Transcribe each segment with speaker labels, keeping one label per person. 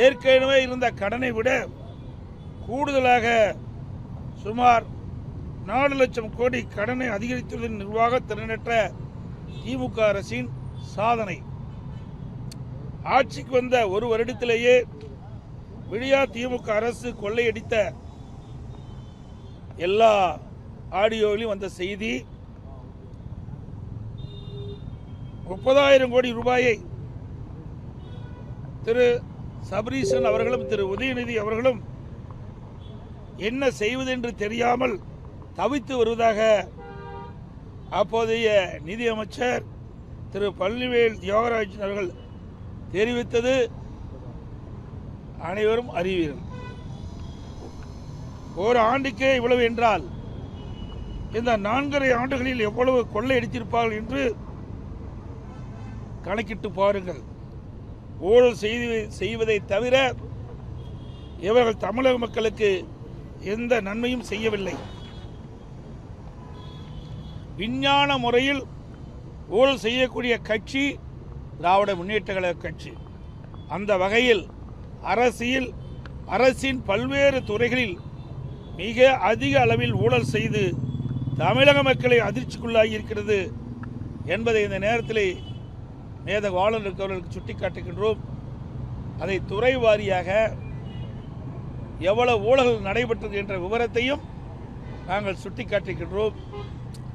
Speaker 1: ஏற்கனவே இருந்த கடனை விட கூடுதலாக சுமார் 4 லட்சம் கோடி கடனை அதிகரித்துள்ள நிர்வாக திறனற்ற திமுக அரசின் சாதனை. ஆட்சிக்கு வந்த ஒரு வருடத்திலேயே விடியா திமுக அரசு கொள்ளையடித்த எல்லா ஆடியோவிலும் வந்த செய்தி 30,000 கோடி ரூபாயை திரு சபரீசன் அவர்களும் திரு உதயநிதி அவர்களும் என்ன செய்வதென்று தெரியாமல் தவித்து வருவதாக அப்போதைய நிதியமைச்சர் திரு பழனிவேல் தியாகராஜன் அவர்கள் தெரிவித்தது அனைவரும் அறிவீர்கள். ஒரு ஆண்டுக்கே இவ்வளவு என்றால் இந்த 4.5 ஆண்டுகளில் எவ்வளவு கொள்ளையடித்திருப்பார்கள் என்று கணக்கிட்டு பாருங்கள். ஊழல் செய்வதை தவிர இவர்கள் தமிழக மக்களுக்கு எந்த நன்மையும் செய்யவில்லை. விஞ்ஞான முறையில் ஊழல் செய்யக்கூடிய கட்சி திராவிட முன்னேற்ற கழக கட்சி. அந்த வகையில் அரசின் பல்வேறு துறைகளில் மிக அதிக அளவில் ஊழல் செய்து தமிழக மக்களை அதிர்ச்சிக்குள்ளாகி இருக்கிறது என்பதை இந்த நேரத்தில் மேதக ஆளுநர் அவர்களுக்கு சுட்டிக்காட்டுகின்றோம். அதை துறை வாரியாக எவ்வளவு ஊழல் நடைபெற்றது என்ற விவரத்தையும் நாங்கள் சுட்டிக்காட்டுகின்றோம்.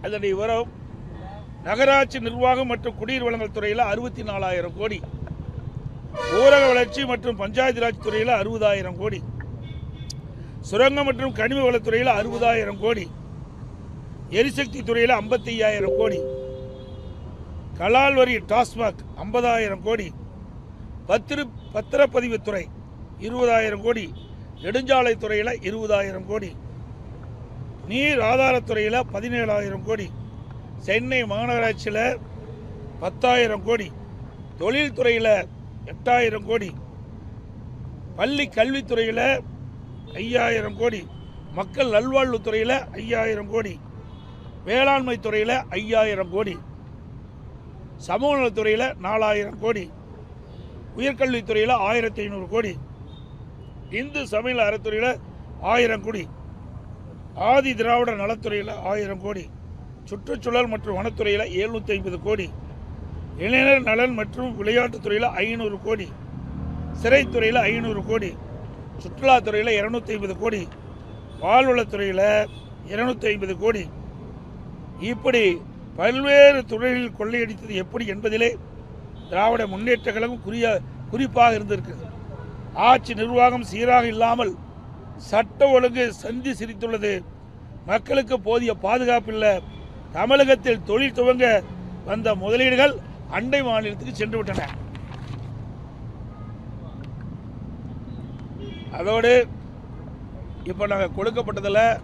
Speaker 1: அதனுடைய விவரம் நகராட்சி நிர்வாகம் மற்றும் குடிநீர் வழங்கல் துறையில் 64,000 கோடி, ஊரக வளர்ச்சி மற்றும் பஞ்சாயத்து ராஜ் துறையில் 60,000 கோடி, சுரங்கம் மற்றும் கனிம வளத்துறையில் 60,000 கோடி, எரிசக்தி துறையில் 55,000 கோடி, கலால் வரி டாஸ்மாக் 50,000 கோடி, பத்திரப்பதிவுத்துறை 20,000 கோடி, நெடுஞ்சாலை துறையில் 20,000 கோடி, நீர் ஆதாரத்துறையில் 17,000 கோடி, சென்னை மாநகராட்சியில் 10,000 கோடி, தொழில்துறையில் 8,000 கோடி, பள்ளி கல்வித்துறையில் 5,000 கோடி, மக்கள் நல்வாழ்வுத்துறையில் 5,000 கோடி, வேளாண்மை துறையில் 5,000 கோடி, சமூக நலத்துறையில் 4,000 கோடி, உயர்கல்வித்துறையில் 1,500 கோடி, இந்து சமய அறத்துறையில் 1000 கோடி, ஆதி திராவிட நலத்துறையில் 1000 கோடி, சுற்றுச்சூழல் மற்றும் வனத்துறையில் 750 கோடி, இளைஞர் நலன் மற்றும் விளையாட்டுத்துறையில் 500 கோடி, சிறைத்துறையில் 500 கோடி, சுற்றுலாத்துறையில் 250 கோடி, பால்வளத்துறையில் 250 கோடி. இப்படி பல்வேறு துறைகளில் கொள்ளையடித்தது எப்படி என்பதிலே திராவிட முன்னேற்ற கழகம் குறிப்பாக இருந்திருக்கிறது. ஆட்சி நிர்வாகம் சீராக இல்லாமல் சட்ட ஒழுங்கு சந்தி சிரித்துள்ளது. மக்களுக்கு போதிய பாதுகாப்பு இல்லை. தமிழகத்தில் தொழில் துவங்க வந்த முதலீடுகள் அண்டை மாநிலத்துக்கு சென்று விட்டன. அதோடு இப்போ நாங்கள் கொடுக்கப்பட்டதில்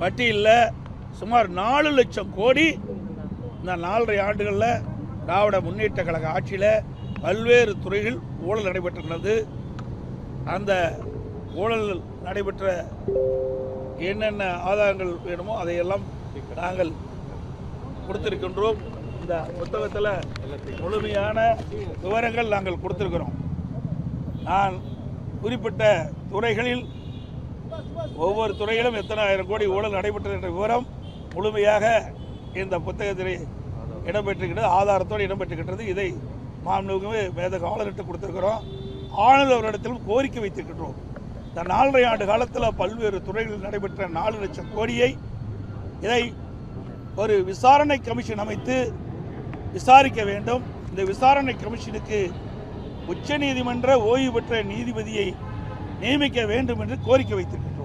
Speaker 1: பட்டியலில் சுமார் 4 லட்சம் கோடி இந்த 4.5 ஆண்டுகளில் திராவிட முன்னேற்ற கழக ஆட்சியில் பல்வேறு துறைகளில் ஊழல் நடைபெற்றுள்ளது. அந்த ஊழல் நடைபெற்ற என்னென்ன ஆதாரங்கள் வேணுமோ அதையெல்லாம் நாங்கள் கொடுத்திருக்கின்றோம். இந்த புத்தகத்தில் முழுமையான விவரங்கள் நாங்கள் கொடுத்திருக்கிறோம். நான் குறிப்பிட்ட துறைகளில் ஒவ்வொரு துறையிலும் எத்தனை ஆயிரம் கோடி ஊழல் நடைபெற்றது என்ற விவரம் முழுமையாக இந்த புத்தகத்தில் இடம்பெற்றிருக்கிறது, ஆதாரத்தோடு இடம்பெற்றிருக்கின்றது. இதை மாண்புமிகு மேதக ஆளுநர்கிட்ட கொடுத்திருக்கிறோம். ஆளுநர் அவரிடத்திலும் கோரிக்கை வைத்திருக்கின்றோம். இந்த 4.5 ஆண்டு காலத்தில் பல்வேறு துறைகளில் நடைபெற்ற 4 லட்சம் கோடியை இதை ஒரு விசாரணை கமிஷன் அமைத்து விசாரிக்க வேண்டும். இந்த விசாரணை கமிஷனுக்கு உச்சநீதிமன்ற ஓய்வு பெற்ற நீதிபதியை நியமிக்க வேண்டும் என்று கோரிக்கை வைத்திருக்கிறார்.